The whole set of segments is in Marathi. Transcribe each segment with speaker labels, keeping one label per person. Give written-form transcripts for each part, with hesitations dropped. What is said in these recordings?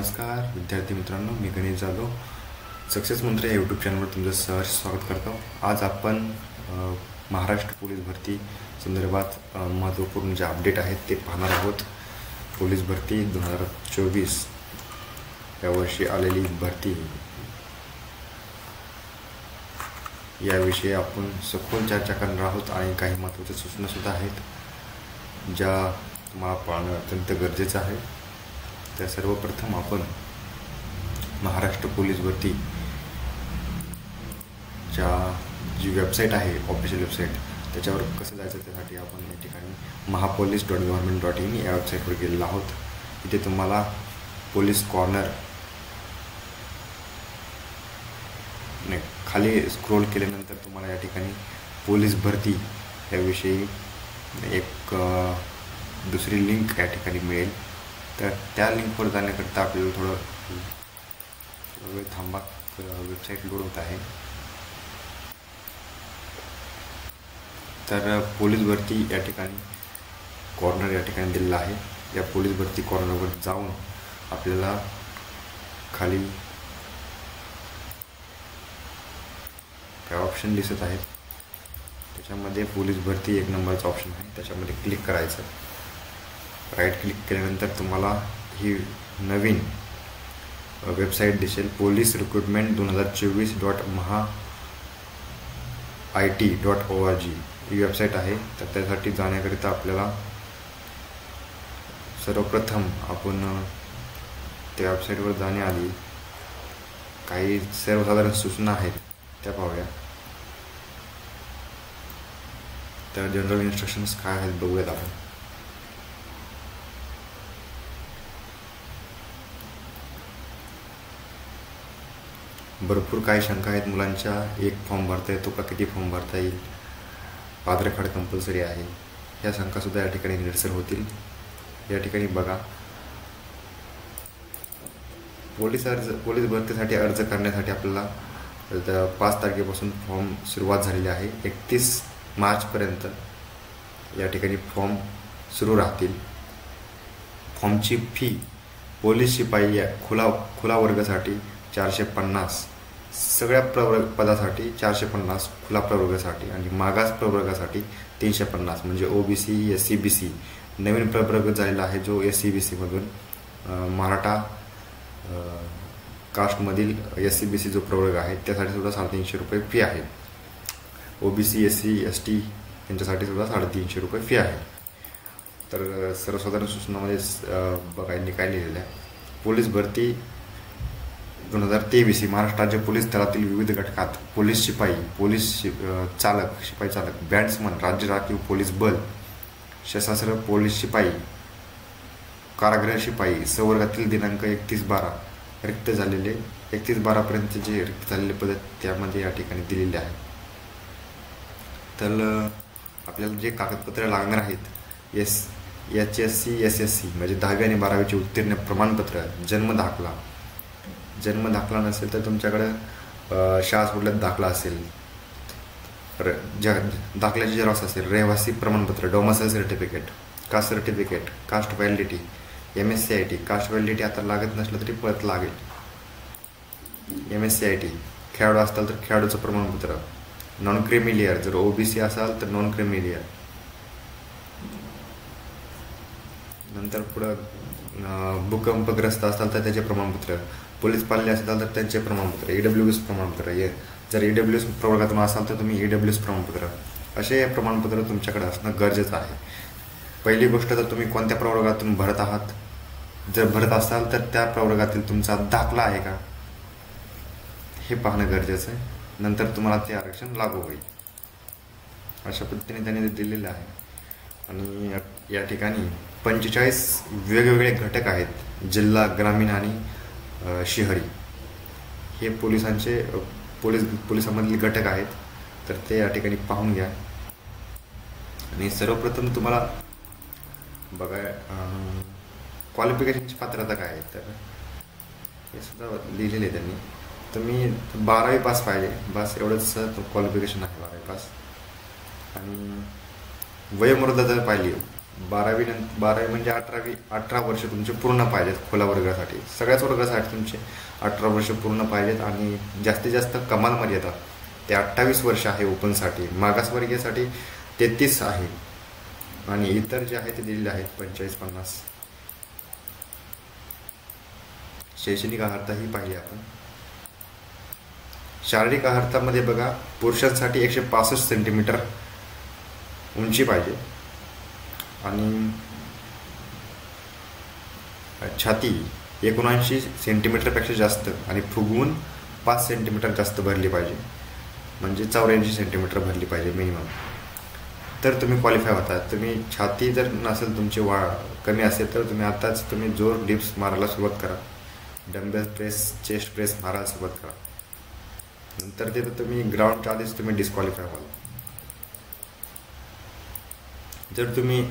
Speaker 1: नमस्कार विद्यार्थी मित्रांनो, मी गणेश जाधव सक्सेस मंत्र या यूट्यूब चॅनलवर तुमचं सहर्ष स्वागत करतो। आज आपण महाराष्ट्र पोलीस भरती संदर्भात महत्त्वपूर्ण जे अपडेट आहेत ते पाहणार आहोत। पोलीस भरती 2024 यावर्षी आलेली भरती याविषयी आपण सखोल चर्चा करणार आहोत आणि काही महत्त्वाच्या सूचना सुद्धा आहेत ज्या तुम्हाला पाहणं अत्यंत गरजेचं आहे। तर सर्वप्रथम आपण महाराष्ट्र पोलीस भरती च्या जी वेबसाईट आहे ऑफिशियल वेबसाईट त्याच्यावर कसं जायचं त्यासाठी आपण या ठिकाणी mahapolice.government.in या वेबसाईटवर गेलेलो आहोत। इथे तुम्हाला पोलीस कॉर्नर खाली स्क्रोल केल्यानंतर तुम्हाला या ठिकाणी पोलीस भरती याविषयी एक दुसरी लिंक या ठिकाणी मिळेल। तर त्या लिंकवर जाण्याकरता आपल्याला थोडं वेळ थांबा, वेबसाईट लोड होत आहे। तर पोलीस भरती या ठिकाणी कॉर्नर या ठिकाणी दिलेला आहे। या पोलीस भरती कॉर्नरवर जाऊन आपल्याला खाली काय ऑप्शन दिसत आहेत त्याच्यामध्ये पोलीस भरती 1 नंबरचा ऑप्शन आहे, त्याच्यामध्ये क्लिक करायचं। राईट क्लिक केल्यानंतर तुम्हाला ही नवीन वेबसाईट दिसेल, पोलीस रिक्रुटमेंट 2024.maha-it.org ही वेबसाईट आहे। तर त्यासाठी जाण्याकरिता आपल्याला सर्वप्रथम आपण त्या वेबसाईटवर जाण्याआधी काही सर्वसाधारण सूचना आहेत त्या पाहूया। तर जनरल इन्स्ट्रक्शन्स काय आहेत बघूयात आपण। भरपूर काही शंका आहेत मुलांच्या, एक फॉर्म भरता येतो का, किती फॉर्म भरता येईल, आधार कार्ड कंपल्सरी आहे, ह्या शंकासुद्धा या ठिकाणी निरसन होतील। या ठिकाणी बघा, पोलीस भरतीसाठी अर्ज करण्यासाठी आपल्याला 5 तारखेपासून फॉर्म सुरुवात झालेली आहे। 31 मार्चपर्यंत या ठिकाणी फॉर्म सुरू राहतील। फॉर्मची फी पोलीस शिपाई या खुला वर्गासाठी 450, सगळ्या पदासाठी 450 खुला प्रवर्गासाठी आणि मागास प्रवर्गासाठी 350 म्हणजे OBC SCBC नवीन प्रवर्ग झालेला आहे जो SCBC मधून मराठा कास्टमधील SCBC जो प्रवर्ग आहे त्यासाठी सुद्धा 350 रुपये फी आहे। OBC SC ST यांच्यासाठी सुद्धा 350 रुपये फी आहे। तर सर्वसाधारण सूचनामध्ये बघायला काय लिहिलेलं आहे, पोलीस भरती 2023 महाराष्ट्र राज्य पोलीस दलातील विविध घटकात पोलीस शिपाई, चालक, शिपाई चालक, बॅट्समन, राज्य राखीव पोलीस बल, सशस्त्र पोलीस शिपाई, कारागृह शिपाई संवर्गातील दिनांक 31/12 रिक्त झालेले 31/12 जे रिक्त झालेले पद त्यामध्ये या ठिकाणी दिलेले आहे। तर आपल्याला जे कागदपत्र लागणार आहेत HSC SSC म्हणजे 10वी आणि 12वीचे उत्तीर्ण प्रमाणपत्र, जन्म दाखला नसेल तर तुमच्याकडे शाळा सोडल्यात दाखला असेल, दाखल्याची झेरॉक्स असेल, रहिवासी प्रमाणपत्र, domicile certificate, caste certificate, caste validity, MSCIT, caste validity आता लागत नसलं तरी परत लागेल, MSCIT, खेळाडू असाल तर खेळाडूचं प्रमाणपत्र, नॉन क्रिमिलियर, जर OBC असाल तर नॉन क्रिमिलियर, नंतर पुढं भूकंपग्रस्त असाल तर त्याचे प्रमाणपत्र, पोलीस पाल्य असाल तर त्यांचे प्रमाणपत्र, EWS प्रमाणपत्र, जर EWS प्रवर्गातून असाल तर तुम्ही EWS प्रमाणपत्र, असे प्रमाणपत्र तुमच्याकडे असणं गरजेचं आहे। पहिली गोष्ट, तर तुम्ही कोणत्या प्रवर्गातून भरत आहात, जर भरत असाल तर त्या प्रवर्गातील तुमचा दाखला आहे का हे पाहणं गरजेचं आहे, नंतर तुम्हाला ते आरक्षण लागू होईल। अशा पद्धतीने त्यांनी दिलेलं आहे। आणि या ठिकाणी 45 वेगवेगळे घटक आहेत, जिल्हा, ग्रामीण आणि शहरी हे पोलिसांमधील घटक आहेत। तर ते या ठिकाणी पाहून घ्या। आणि सर्वप्रथम तुम्हाला बघा क्वालिफिकेशनची पात्रता काय आहे, तर हे सुद्धा लिहिलेले आहे त्यांनी। तुम्ही 12वी पास पाहिजे, बस एवढंच क्वालिफिकेशन आहे, 12वी पास। आणि वयोमर्यादा जर पाहिली 12वी म्हणजे 18 वर्ष तुमचे पूर्ण पाहिजेत खुल्या वर्गासाठी. सगळ्याच वर्गासाठी तुमचे 18 वर्ष पूर्ण पाहिजेत. आणि जास्तीत जास्त कमाल मर्यादा ते 28 वर्ष आहे ओपनसाठी. मागासवर्गीयसाठी 33 आहे. आणि इतर जे आहे ते दिलेले आहेत 45-50. शैक्षणिक अर्हता ही पाहिली आपण. शारीरिक अर्हतामध्ये बघा, पुरुषांसाठी 165 सेंटीमीटर उंची पाहिजे आणि छाती 79 सेंटीमीटरपेक्षा जास्त आणि फुगवून 5 सेंटीमीटर जास्त भरली पाहिजे, म्हणजे 84 सेंटीमीटर भरली पाहिजे मिनिमम. तर तुम्ही क्वालिफाय होता. तुम्ही छाती जर नसेल तुमची कमी असेल तर तुम्ही आताच तुम्ही जोर डिप्स मारायला सुरुवात करा. डंबेल प्रेस, चेस्ट प्रेस मारायला सुरुवात करा. नंतर ते तुम्ही ग्राउंडच्या आधीच तुम्ही डिस्क्वालिफाय व्हाल. जर तुम्ही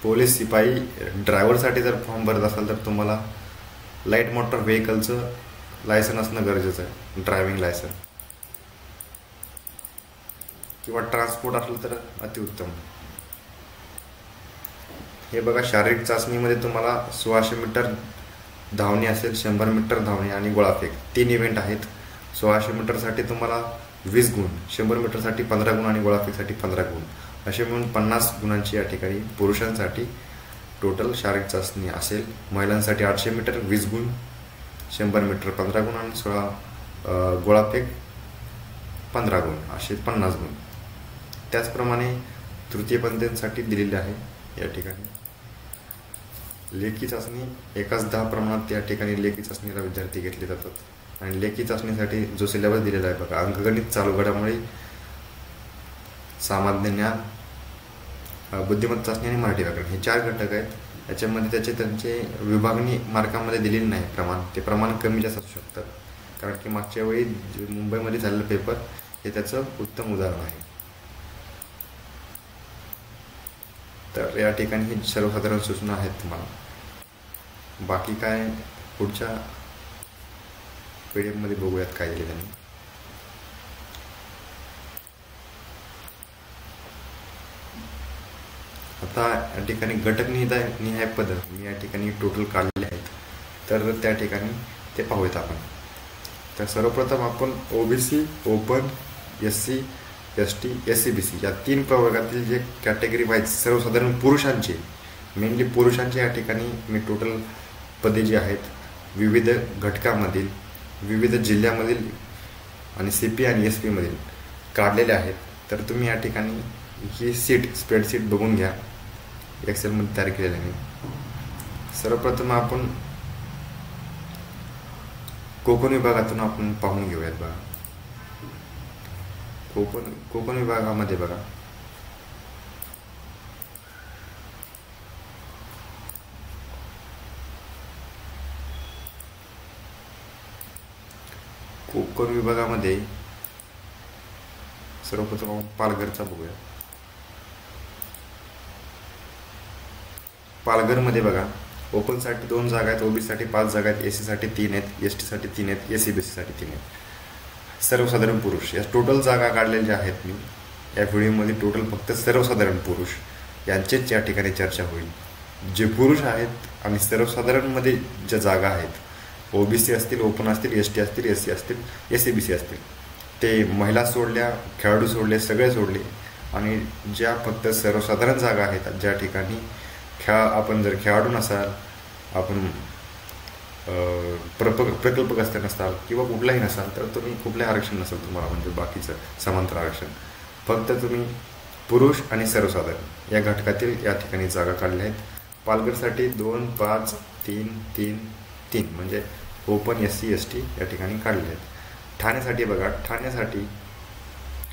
Speaker 1: पोलीस, शिपाई, ड्रायव्हरसाठी जर फॉर्म भरत असाल तर तुम्हाला लाईट मोटर व्हेकलचं लायसन असणं गरजेचं आहे. ड्रायव्हिंग लायसन किंवा ट्रान्सपोर्ट असलं तर अतिउत्तम. हे बघा, शारीरिक चाचणीमध्ये तुम्हाला 1600 मीटर धावणे असेल, 100 मीटर धावणे आणि गोळाफेक 3 इव्हेंट आहेत. 1600 मीटरसाठी तुम्हाला 20 गुण, 100 मीटरसाठी 15 गुण आणि गोळाफेकसाठी 15 गुण, असे मिळून 50 गुणांची या ठिकाणी पुरुषांसाठी टोटल शारीरिक चाचणी असेल. महिलांसाठी 800 मीटर 20 गुण, 100 मीटर 15 गुण आणि गोळाफेक 15 गुण, असे 50 गुण. त्याचप्रमाणे तृतीयपंथींसाठी दिलेले आहे या ठिकाणी. लेखी चाचणी एकाच 10 प्रमाणात या ठिकाणी लेखी चाचणीला विद्यार्थी घेतले जातात. आणि लेखी चाचणीसाठी जो सिलेबस दिलेला आहे बघा, अंकगणित, चालू घडामोडी, सामान्य ज्ञान, बुद्धिमत्ता चाचणी आणि मराठी व्याकरण हे 4 घटक आहेत. याच्यामध्ये त्यांचे विभागणी मार्कामध्ये दिलेले नाही प्रमाण. ते प्रमाण कमी जास्त असू शकतात, कारण की मागच्या वेळी मुंबईमध्ये झालेलं पेपर हे त्याचं उत्तम उदाहरण आहे. तर या ठिकाणी ही सर्वसाधारण सूचना आहेत तुम्हाला. बाकी काय पुढच्या PDF मध्ये बघूयात काय दिले त्यांनी. आता या ठिकाणी घटक निहाय पद मी या ठिकाणी टोटल काढलेले आहेत, तर त्या ठिकाणी ते पाहूयात आपण. तर सर्वप्रथम आपण OBC, open, SC, ST, SCBC या 3 प्रवर्गातील जे कॅटेगरी वाईज सर्वसाधारण पुरुषांचे, मेनली पुरुषांचे या ठिकाणी मी टोटल पदे जी आहेत विविध घटकामधील, विविध जिल्ह्यामधील आणि CP आणि SP मधील काढलेले आहेत. तर तुम्ही या ठिकाणी ही स्प्रेडशीट बघून घ्या, एक्सेलमध्ये तयार केलेली आहे. सर्वप्रथम आपण कोकण विभागातून आपण पाहून घेऊयात. बघा, कोकण विभागामध्ये बघा, कोकण विभागामध्ये सर्वप्रथम आपण पालघरचा बघूया. पालघरमध्ये बघा, ओपनसाठी 2 जागा आहेत, OBC साठी 5 जागा आहेत, SC साठी 3 आहेत, ST साठी 3 आहेत, SCBC साठी 3 आहेत. सर्वसाधारण पुरुष या टोटल जागा काढलेल्या आहेत मी या व्हिडिओमध्ये. टोटल फक्त सर्वसाधारण पुरुष यांचेच या ठिकाणी चर्चा होईल. जे पुरुष आहेत आणि सर्वसाधारणमध्ये ज्या जागा आहेत, OBC असतील, ओपन असतील, ST असतील, SC असतील, SCBC असतील, ते महिला सोडल्या, खेळाडू सोडले, सगळे सोडले. आणि ज्या फक्त सर्वसाधारण जागा आहेत, ज्या ठिकाणी आपण जर खेळाडू नसाल, आपण प्रकल्पग्रस्त नसाल किंवा कुठलाही नसाल, तर तुम्ही कुठलंही आरक्षण नसाल तुम्हाला, म्हणजे बाकीचं समांतर आरक्षण, फक्त तुम्ही पुरुष आणि सर्वसाधारण या घटकातील या ठिकाणी जागा काढल्या आहेत. पालघरसाठी 2, 5, 3, 3, 3 म्हणजे ओपन, SC, ST या ठिकाणी काढले आहेत. ठाण्यासाठी बघा, ठाण्यासाठी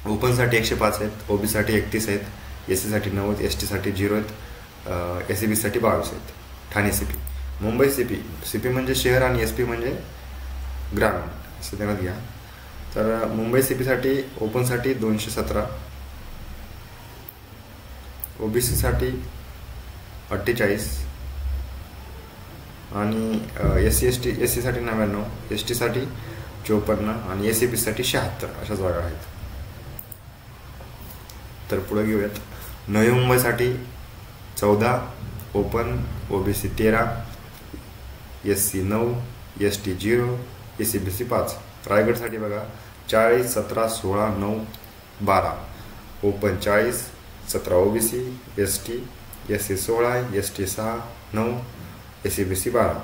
Speaker 1: ओपनसाठी 105 आहेत, OBC साठी 31 आहेत, SC साठी 90, ST साठी 0 आहेत, SCBC साठी 22 आहेत. ठाणे CP. मुंबई CP म्हणजे शहर आणि SP म्हणजे ग्रामीण, असं ध्यानात घ्या. तर मुंबई CP साठी ओपनसाठी 217, OBC साठी 48 आणि SC साठी 99, ST साठी 54 आणि SCBC साठी 76 अशा जागा आहेत. तर पुढे घेऊयात. नवी मुंबईसाठी 14 open, OBC 13, SC 9, ST 0, SCBC 5. रायगडसाठी बघा 40 17 16 9 12 open 40 17 OBC, ST, SC 16, ST 6 9, SCBC 12.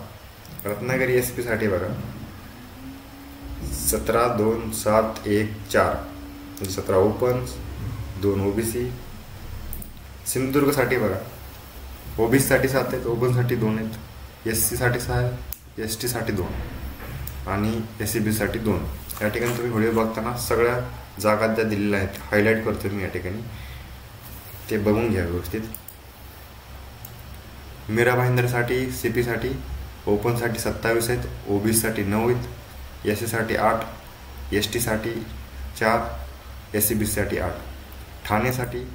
Speaker 1: Ratnagiri SP साठी बघा 17 2 7 1 4 17 ओपन 2 OBC. सिंधुदुर्गसाठी बघा OBC साठी 7 आहेत, ओपन साठी 2 आहेत, SC साठी 6 आहेत, ST साठी 2 आणि SCBC साठी 2. या ठिकाणी तुम्ही व्हिडिओ बघताना सगळ्या जागा ज्या दिलेल्या आहेत हायलाईट करतो मी या ठिकाणी, ते बघून घ्या व्यवस्थित. मीरा भाईंदरसाठी CP साठी ओपनसाठी 27 आहेत, OBC साठी 9 आहेत, SC साठी 8, ST साठी 4, SCBC साठी 8. ठाणेसाठी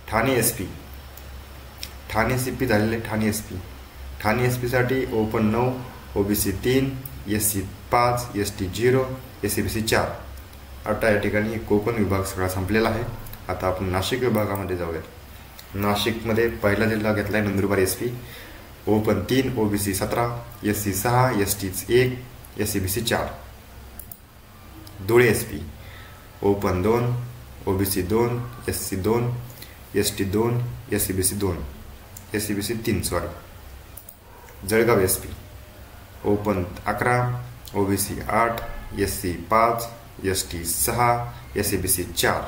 Speaker 1: ठाणे SP, ठाणे CP झालेले ठाणे SP. ठाणे SP साठी open 9, OBC 3, SC 5, ST 0, SCBC 4. आता या ठिकाणी कोकण विभाग सगळा संपलेला आहे. आता आपण नाशिक विभागामध्ये जाऊयात. नाशिकमध्ये पहिला जिल्हा घेतला आहे Nandurbar SP, open 3, OBC 17, SC 6, ST 1, SCBC 4. Dhule SP open 2, OBC 2, SC 2, ST 2, SCBC 2, SCBC 3 sorry. Jalgaon SP open 11, OBC 8, SC 5, ST 6, SCBC 4.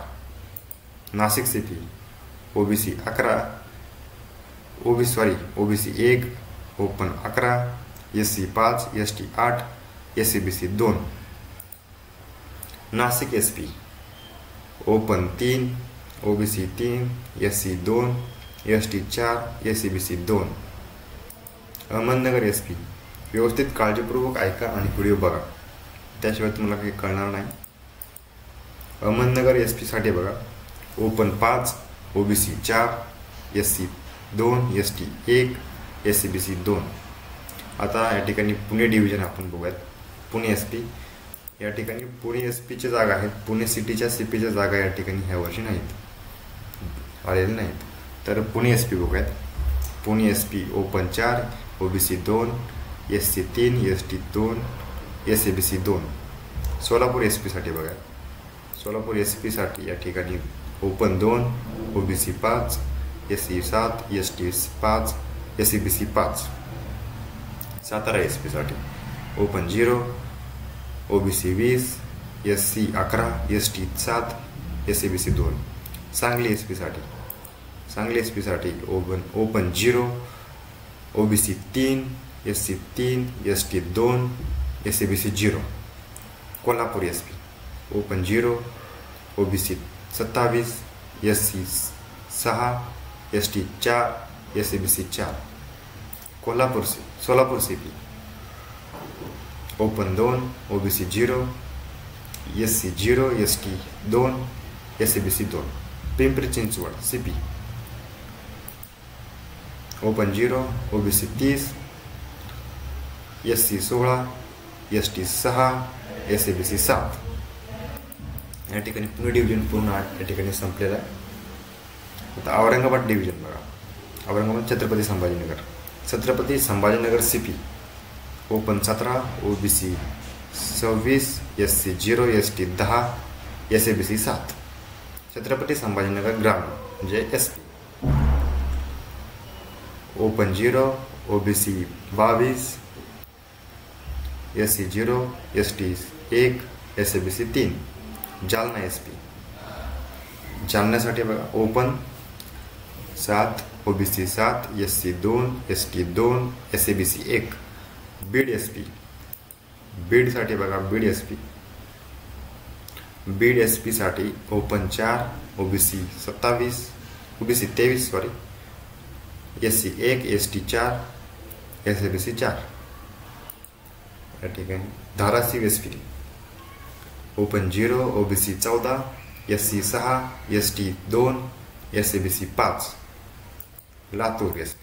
Speaker 1: Nashik CP OBC 11, OBC 1, open 11, SC 5, ST 8, SCBC 2. Nashik SP open 3, OBC 3, SC 2, ST 4, SCBC 2. Ahmednagar SP व्यवस्थित काळजीपूर्वक ऐका आणि व्हिडिओ बघा, त्याशिवाय तुम्हाला काही कळणार नाही. अहमदनगर SP साठी बघा open 5, OBC 4, SC 2, ST 1, SCBC 2. आता या ठिकाणी पुणे डिव्हिजन आपण बघूयात. पुणे SP या ठिकाणी पुणे SPच्या जागा आहेत, पुणे सिटीच्या CPच्या जागा या ठिकाणी ह्या वर्षी नाहीत, आलेल्या नाहीत. तर पुणे SP बघूयात. Pune SP open 4, OBC 2, SC 3, ST 2, SCBC 2. Solapur SP साठी बघा. सोलापूर SP साठी या ठिकाणी open 2, OBC 5, SC 7, ST 5, SCBC 5. Satara SP साठी open 0, OBC 20, SC 11, ST 7, SCBC 2. Sangli SP साठी, सांगली SP साठी open 0, OBC 3, SC 3, ST 2, SCBC 0. Kolhapur SP open 0, OBC 27, SC 6, ST 4, SCBC 4. Solapur CP open 2, OBC 0, SC 0, ST 2, SCBC 2. Pimpri Chinchwad CP open 0, OBC 30, SC 16, ST 6, SCBC 7. या ठिकाणी पुणे डिव्हिजन पूर्ण या ठिकाणी संपलेला आहे. आता औरंगाबाद डिव्हिजन बघा. Aurangabad Chhatrapati Sambhajinagar CP open 17, OBC 26, SC 0, ST 10, SCBC 7. Chhatrapati Sambhajinagar ग्रामीण म्हणजे SP open 0, OBC 22, SC 0, ST 1, SCBC 3. Jalna SP जालन्यासाठी बघा open 7, OBC 7, SC 2, ST 2, SCBC 1. Beed SP बीडसाठी बघा बीड SP साठी open 4, OBC 27, OBC 23 sorry, SC 1, ST 4, SCBC 4. या ठिकाणी Dharashiv SP open 0, OBC 14, SC 6, ST 2, SCBC 5. Latur SP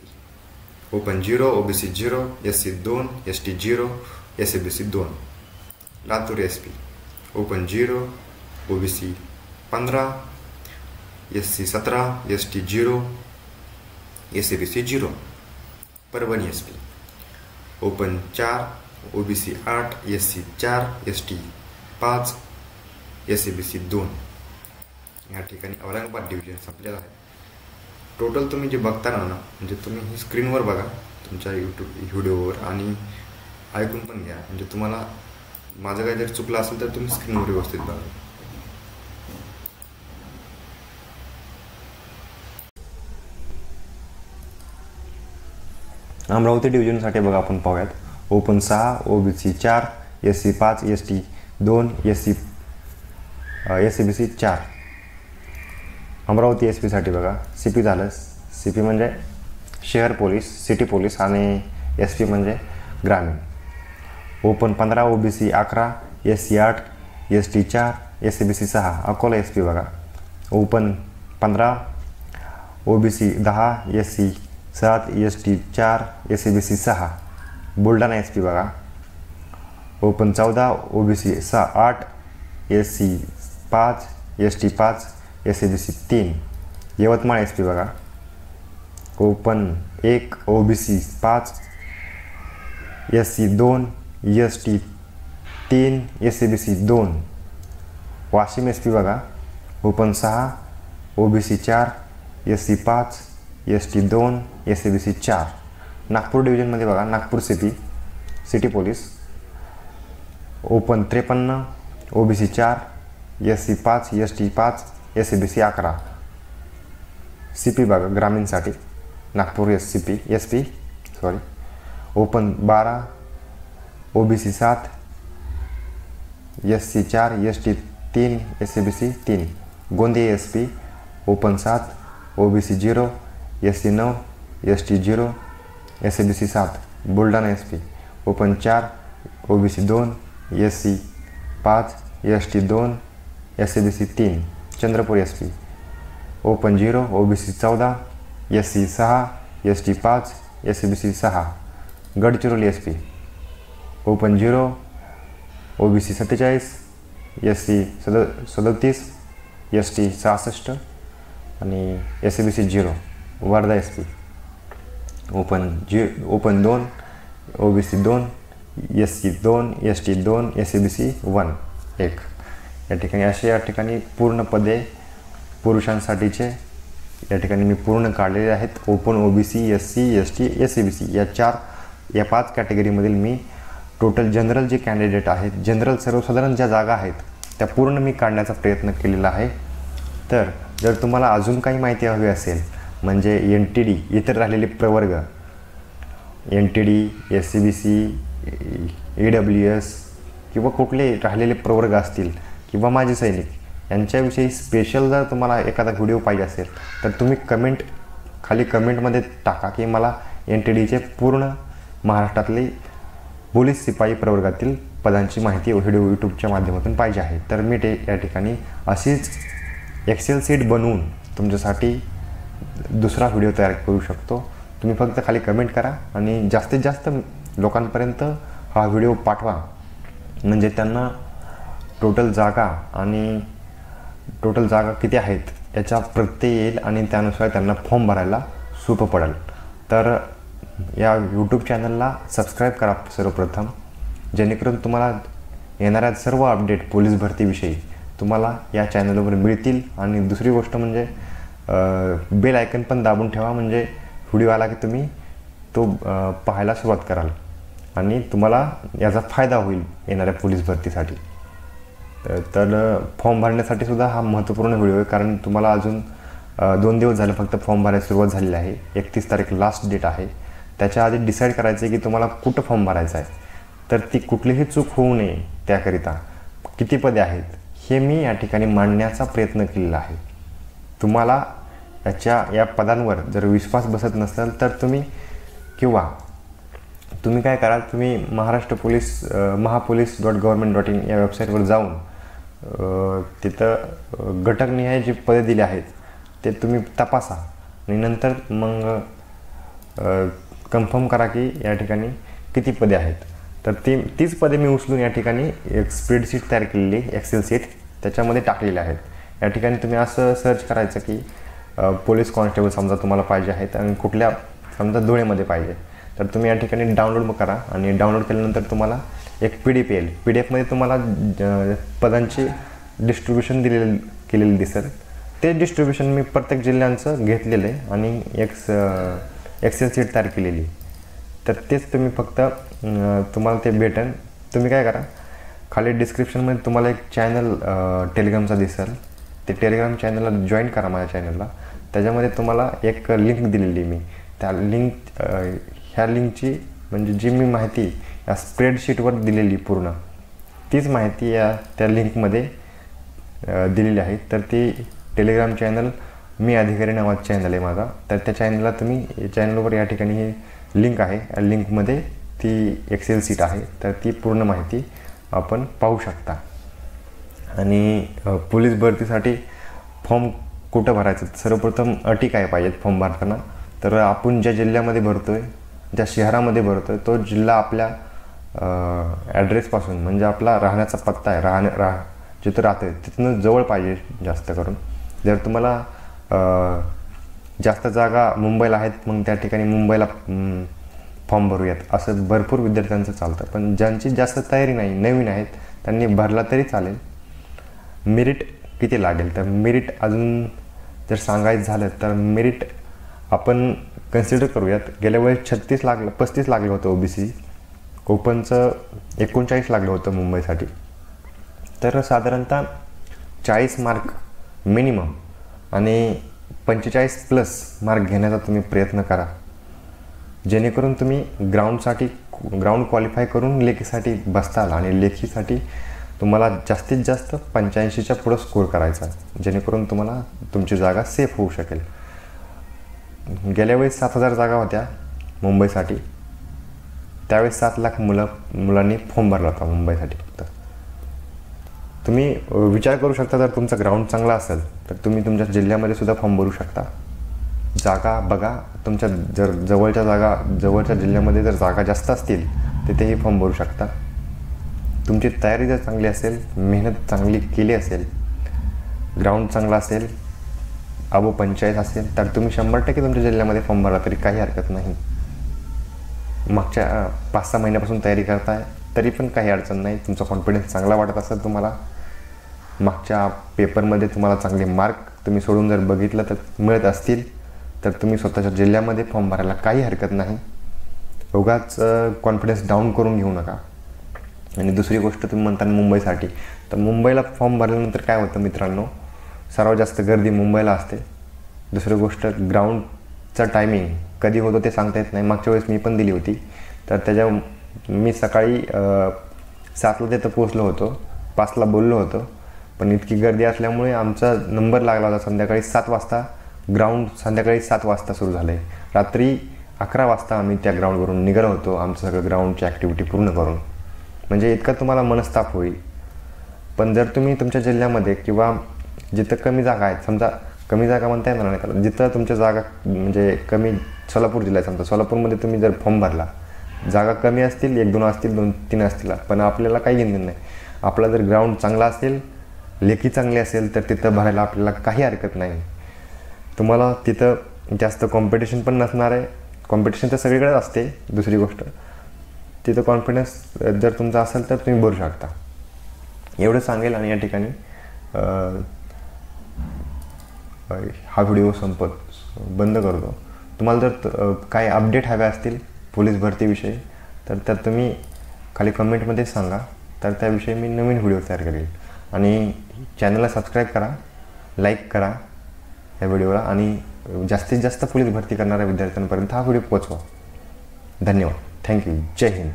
Speaker 1: open 0, OBC 0, SC 2, ST 0, SCBC 2. Latur SP open 0, OBC 15, SC 17, ST 0, SABC 0. Parbhani SP open 4, OBC 8, SC 4, ST 5, SABC 2. या ठिकाणी औरंगाबाद डिव्हिजन संपलेलं आहे. टोटल तुम्ही जे बघताना ना, म्हणजे तुम्ही ही स्क्रीनवर बघा तुमच्या यूट्यूब व्हिडिओवर आणि ऐकून पण घ्या. म्हणजे तुम्हाला माझं काही जर चुकलं असेल तर तुम्ही स्क्रीनवर व्यवस्थित बघा.
Speaker 2: अमरावती डिव्हिजनसाठी बघा आपण पाहूयात. Open 6, OBC 4, SC 5, ST 2, SABC 4. Amravati SP साठी बघा CP झालं. CP म्हणजे शहर पोलीस, सिटी पोलीस आणि SP म्हणजे ग्रामीण. Open 15, OBC 11, SC 8, ST 4, SABC 6. Akola SP बघा. Open 15, OBC 10, SC 7, ST 4, SABC 6. Buldhana SP बघा. Open 14, OBC 8, SC 5, ST 5, SABC 3. Yavatmal SP बघा. Open 1, OBC 5, SC 2, ST 3, SABC 2. Washim SP बघा. Open 6, OBC 4, SC 5, ST 2, SABC 4. Nagpur डिव्हिजनमध्ये बघा Nagpur CP city police. Open 53, OBC 4, SC 5, ST 5, SABC 11. CP बघा ग्रामीणसाठी Nagpur SP sorry. Open 12, OBC 7, SC 4, ST 3, SABC 3. Gondia SP open 7, OBC 0, SC 9, ST 0, SABC 7. Buldhana SP open 4, OBC 2, SC 5, ST 2, SABC 3. Chandrapur SP open 0, OBC 14, SC 6, ST 5, SABC 6. Gadchiroli SP open 0, OBC 47, SC 37, ST 66 आणि SABC 0. Wardha SP open 2, OBC 2, SC 2, ST 2, SABC 1. या ठिकाणी असे या ठिकाणी पूर्ण पदे पुरुषांसाठीचे या ठिकाणी मी पूर्ण काढलेले आहेत. Open OBC, SC, ST, SABC या 5 कॅटेगरीमधील मी टोटल जनरल जे कॅन्डिडेट आहेत, जनरल सर्वसाधारण ज्या जागा आहेत त्या पूर्ण मी काढण्याचा प्रयत्न केलेला आहे. तर जर तुम्हाला अजून काही माहिती हवी असेल म्हणजे NTD इतर राहिलेले प्रवर्ग NTD, SCBC, EWS किंवा कुठले राहिलेले प्रवर्ग असतील किंवा माजी सैनिक यांच्याविषयी स्पेशल जर तुम्हाला एखादा व्हिडिओ पाहिजे असेल तर तुम्ही खाली कमेंटमध्ये टाका की मला NTDचे पूर्ण महाराष्ट्रातले पोलीस शिपाई प्रवर्गातील पदांची माहिती व्हिडिओ यूट्यूबच्या माध्यमातून पाहिजे आहे. तर मी या ठिकाणी अशीच एक्सेल शीट बनवून तुमच्यासाठी दुसरा व्हिडिओ तयार करू शकतो. तुम्ही फक्त खाली कमेंट करा आणि जास्तीत जास्त लोकांपर्यंत हा व्हिडिओ पाठवा म्हणजे त्यांना टोटल जागा किती आहेत याचा प्रत्यय येईल आणि त्यानुसार त्यांना फॉर्म भरायला सोपं पडेल. तर या यूट्यूब चॅनलला सबस्क्राईब करा सर्वप्रथम, जेणेकरून तुम्हाला येणाऱ्या सर्व अपडेट पोलीस भरतीविषयी तुम्हाला या चॅनलवर मिळतील. आणि दुसरी गोष्ट म्हणजे बेल आयकन पण दाबून ठेवा म्हणजे व्हिडिओ आला की तुम्ही तो पाहायला सुरुवात कराल आणि तुम्हाला याचा फायदा होईल येणाऱ्या पोलीस भरतीसाठी. तर फॉर्म भरण्यासाठी सुद्धा हा महत्त्वपूर्ण व्हिडिओ आहे, कारण तुम्हाला अजून 2 दिवस झाले फक्त फॉर्म भरायला सुरुवात झालेली आहे. 31 तारीख लास्ट डेट आहे. त्याच्या आधी डिसाईड करायचं आहे की तुम्हाला कुठं फॉर्म भरायचा आहे. तर ती कुठलीही चूक होऊ नये त्याकरिता किती पदे आहेत हे मी या ठिकाणी मांडण्याचा प्रयत्न केलेला आहे. तुम्हाला या पदांवर जर विश्वास बसत नसेल तर तुम्ही काय कराल, तुम्ही महाराष्ट्र पोलीस महापोलीस.gov.in या वेबसाईटवर जाऊन तिथं घटकनिहाय जी पदे दिली आहेत ते तुम्ही तपासा आणि नंतर मग कन्फर्म करा की या ठिकाणी किती पदे आहेत. तर तीच पदे मी उचलून या ठिकाणी एक स्प्रेडशीट तयार केलेली एक्सेल शीट त्याच्यामध्ये टाकलेले आहेत. या ठिकाणी तुम्ही असं सर्च करायचं की पोलीस कॉन्स्टेबल समजा तुम्हाला पाहिजे आहेत आणि कुठल्या समजा धुळेमध्ये पाहिजे, तर तुम्ही या ठिकाणी डाउनलोड करा आणि डाउनलोड केल्यानंतर तुम्हाला एक PDF येईल. PDF मध्ये तुम्हाला पदांची डिस्ट्रीब्युशन केलेली दिसेल. ते डिस्ट्रीब्युशन मी प्रत्येक जिल्ह्यांचं घेतलेलं आहे आणि एक एक्सेल शीट तयार केलेली. तर तेच तुम्ही फक्त तुम्हाला ते भेटेल. तुम्ही काय करा, खाली डिस्क्रिप्शनमध्ये तुम्हाला एक चॅनल टेलिग्रामचा दिसेल. ते टेलिग्राम चॅनलला जॉईन करा माझ्या चॅनलला. त्याच्यामध्ये तुम्हाला एक लिंक दिलेली मी. त्या ह्या लिंकची म्हणजे जी मी माहिती या स्प्रेडशीटवर दिलेली पूर्ण तीच माहिती त्या लिंकमध्ये दिलेली आहे. तर ती टेलिग्राम चॅनल मी अधिकारी नावाचं चॅनल आहे माझा. तर त्या चॅनलला तुम्ही चॅनलवर या ठिकाणी ही लिंक आहे. या लिंकमध्ये ती एक्सेल शीट आहे. तर ती पूर्ण माहिती आपण पाहू शकता. आणि पोलीस भरतीसाठी फॉर्म कुठं भरायचं, सर्वप्रथम अटी काय पाहिजेत फॉर्म भरताना. तर आपण ज्या जिल्ह्यामध्ये भरतो आहे, ज्या शहरामध्ये भरतो आहे, तो जिल्हा आपल्या ॲड्रेसपासून म्हणजे आपला राहण्याचा पत्ता आहे, जिथं राहतो आहे तिथून जवळ पाहिजे जास्त करून. जर तुम्हाला जास्त जागा मुंबईला आहेत मग त्या ठिकाणी मुंबईला फॉर्म भरूयात असं भरपूर विद्यार्थ्यांचं चालतं. पण ज्यांची जास्त तयारी नाही, नवीन आहेत, त्यांनी भरला तरी चालेल. मेरिट किती लागेल, तर मेरिट अजून जर सांगायचं झालं तर मेरिट आपण कन्सिडर करूयात. गेल्या वेळेस 35 लागलं होतं OBC, ओपनचं 39 लागलं होतं मुंबईसाठी. तर साधारणतः 40 मार्क मिनिमम आणि 45+ मार्क घेण्याचा तुम्ही प्रयत्न करा, जेणेकरून तुम्ही ग्राउंड क्वालिफाय करून लेखीसाठी बसताल. आणि लेखीसाठी तुम्हाला जास्तीत जास्त 85च्या पुढं स्कोर करायचा, जेणेकरून तुम्हाला तुमची जागा सेफ होऊ शकेल. गेल्या वेळेस 7,000 जागा होत्या मुंबईसाठी. त्यावेळेस 7 लाख मुलांनी फॉर्म भरला होता मुंबईसाठी फक्त. तुम्ही विचार करू शकता, जर तुमचा ग्राउंड चांगला असेल तर तुम्ही तुमच्या जिल्ह्यामध्ये सुद्धा फॉर्म भरू शकता. जागा बघा, तुमच्या जर जवळच्या जिल्ह्यामध्ये जर जागा जास्त असतील तिथेही फॉर्म भरू शकता. तुमची तयारी जर चांगली असेल, मेहनत चांगली केली असेल, ग्राउंड चांगला असेल, अबो 45 असेल, तर तुम्ही 100% तुमच्या जिल्ह्यामध्ये फॉर्म भरला तरी काही हरकत नाही. मागच्या 5-6 महिन्यापासून तयारी करताय तरी पण काही अडचण नाही. तुमचा कॉन्फिडन्स चांगला वाटत असेल तुम्हाला, मागच्या पेपरमध्ये तुम्हाला चांगले मार्क तुम्ही सोडून जर बघितलं तर मिळत असतील, तर तुम्ही स्वतःच्या जिल्ह्यामध्ये फॉर्म भरायला काही हरकत नाही. उगाच कॉन्फिडन्स डाऊन करून घेऊ नका. आणि दुसरी गोष्ट तुम्ही म्हणता मुंबईसाठी, तर मुंबईला फॉर्म भरल्यानंतर काय होतं मित्रांनो, सर्वात जास्त गर्दी मुंबईला असते. दुसरी गोष्ट ग्राउंडचा टायमिंग कधी होतो ते सांगता येत नाही. मागच्या वेळेस मी पण दिली होती, तर मी सकाळी 7ला तिथं पोचलो होतो, 5ला बोललो होतो, पण इतकी गर्दी असल्यामुळे आमचा नंबर लागला होता संध्याकाळी 7 वाजता. ग्राउंड संध्याकाळी 7 वाजता सुरू झालं आहे. रात्री 11 वाजता आम्ही त्या ग्राउंडवरून निघालो होतो, आमचं सगळं ग्राउंडची ॲक्टिव्हिटी पूर्ण करून. म्हणजे इतका तुम्हाला मनस्ताप होईल. पण जर तुम्ही तुमच्या जिल्ह्यामध्ये किंवा जिथं कमी जागा आहेत, समजा कमी जागा म्हणता येणार नाही त्याला, जिथं तुमच्या जागा म्हणजे कमी, सोलापूर जिल्हा समजा, सोलापूरमध्ये तुम्ही जर फॉर्म भरला, जागा कमी असतील, 1-2 असतील, 2-3 असतील, पण आपल्याला काही घेणं नाही. आपला जर ग्राउंड चांगला असेल, लेखी चांगली असेल, तर तिथं भरायला आपल्याला काही हरकत नाही. तुम्हाला तिथं जास्त कॉम्पिटिशन पण नसणार आहे. कॉम्पिटिशन तर सगळीकडेच असते. दुसरी गोष्ट, तिथं कॉन्फिडन्स जर तुमचा असेल तर तुम्ही भरू शकता. एवढं सांगेल आणि या ठिकाणी हा व्हिडिओ बंद करतो. तुम्हाला जर काही अपडेट हव्या असतील पोलीस भरतीविषयी, तर त्यात तुम्ही खाली कमेंटमध्ये सांगा, तर त्याविषयी मी नवीन व्हिडिओ तयार करेल. आणि चॅनलला सबस्क्राईब करा, लाईक करा या व्हिडिओला, आणि जास्तीत जास्त पोलीस भरती करणाऱ्या विद्यार्थ्यांपर्यंत हा व्हिडिओ पोहोचवा. धन्यवाद. थँक्यू. जय हिंद.